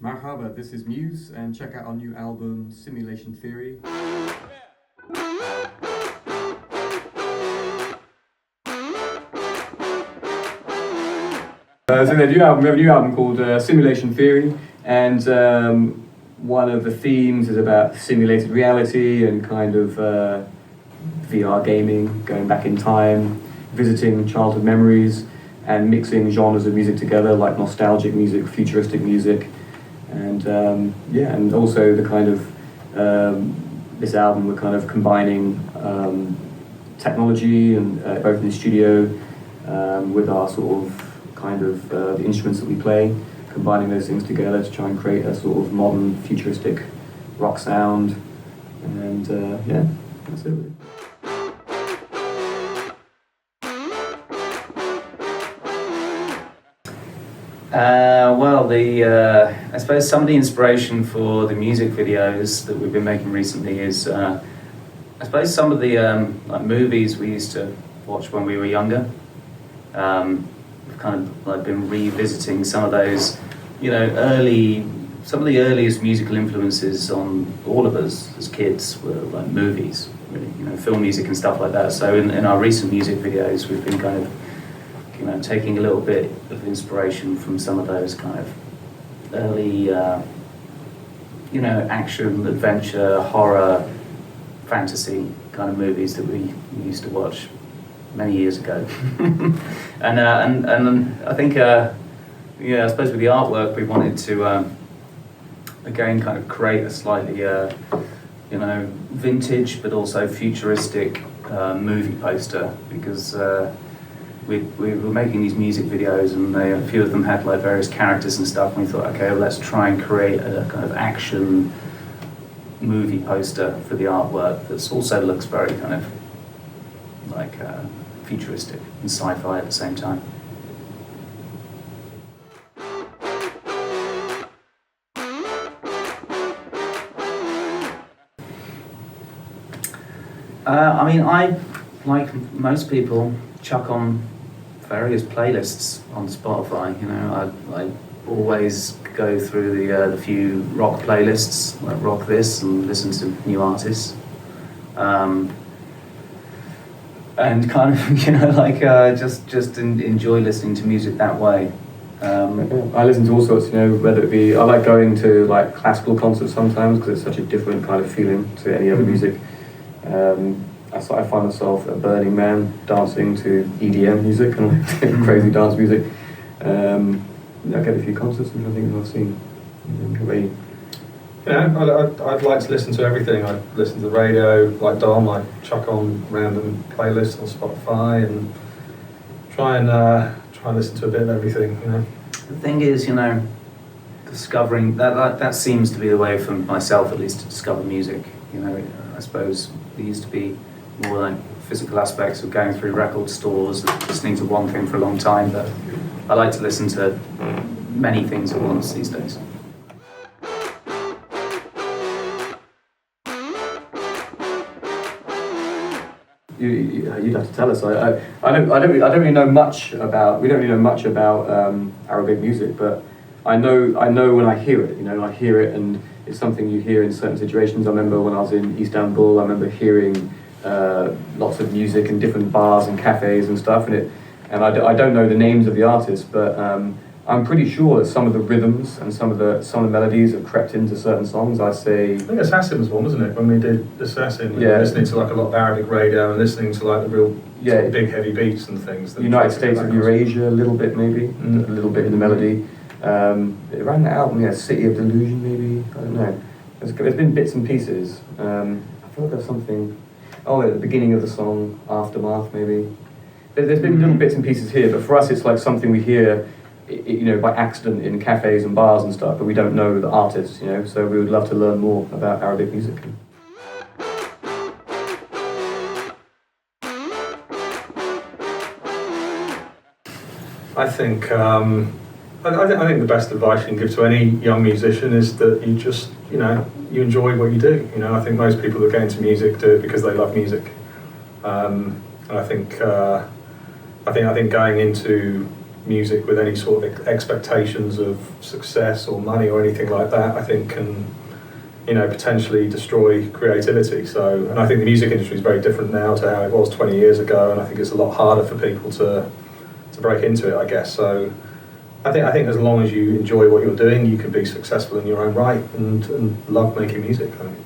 Marhaba, this is Muse, and check out our new album, Simulation Theory. So we have a new album called Simulation Theory, and one of the themes is about simulated reality and kind of VR gaming, going back in time, visiting childhood memories, and mixing genres of music together, like nostalgic music, futuristic music, and and also the kind of this album we're kind of combining technology and both in the studio with our sort of kind of the instruments that we play, combining those things together to try and create a sort of modern, futuristic rock sound, and that's it really. I suppose some of the inspiration for the music videos that we've been making recently is, I suppose some of the like movies we used to watch when we were younger. We've kind of like been revisiting some of those, some of the earliest musical influences on all of us as kids were like movies, really, film music and stuff like that. So in our recent music videos, we've been kind of taking a little bit of inspiration from some of those kind of early, action, adventure, horror, fantasy kind of movies that we used to watch many years ago. and I think, I suppose with the artwork, we wanted to, again, kind of create a slightly, vintage but also futuristic movie poster, because we were making these music videos, and a few of them had like various characters and stuff, and we thought, okay, well, let's try and create a kind of action movie poster for the artwork that also looks very kind of like futuristic and sci-fi at the same time. I, like most people, chuck on various playlists on Spotify. I always go through the few rock playlists, like rock this, and listen to new artists, and kind of just enjoy listening to music that way. I listen to all sorts, whether it be, I like going to like classical concerts sometimes because it's such a different kind of feeling to any other music. I find myself a Burning Man dancing to EDM music and crazy dance music. I get a few concerts, which I think I've seen. I'd like to listen to everything. I listen to the radio, like Dom. I chuck on random playlists on Spotify and try and listen to a bit of everything. The thing is, discovering that seems to be the way for myself, at least, to discover music. I suppose there used to be more like physical aspects of going through record stores and listening to one thing for a long time, but I like to listen to many things at once these days. You'd have to tell us. I don't really know much about. We don't really know much about Arabic music, but I know when I hear it. I hear it, and it's something you hear in certain situations. I remember when I was in Istanbul, I remember hearing lots of music in different bars and cafes and stuff, and I don't know the names of the artists, but I'm pretty sure that some of the rhythms and some of the melodies have crept into certain songs. I think Assassin was one, wasn't it? When we did Assassin, we were listening to like a lot of Arabic radio and listening to like the real sort of big heavy beats and things. United States of Eurasia, a little bit maybe, a little bit in the melody. Around the album, City of Delusion maybe, I don't know. There's been bits and pieces. I feel like there's something, at the beginning of the song, Aftermath maybe. There's been little bits and pieces here, but for us it's like something we hear by accident in cafes and bars and stuff, but we don't know the artists, so we would love to learn more about Arabic music. I think I think the best advice you can give to any young musician is that you just, you enjoy what you do. I think most people that get into music do it because they love music. I think going into music with any sort of expectations of success or money or anything like that, I think can, you know, potentially destroy creativity. So, and I think the music industry is very different now to how it was 20 years ago, and I think it's a lot harder for people to break into it, I guess. So I think as long as you enjoy what you're doing, you can be successful in your own right and love making music, I think.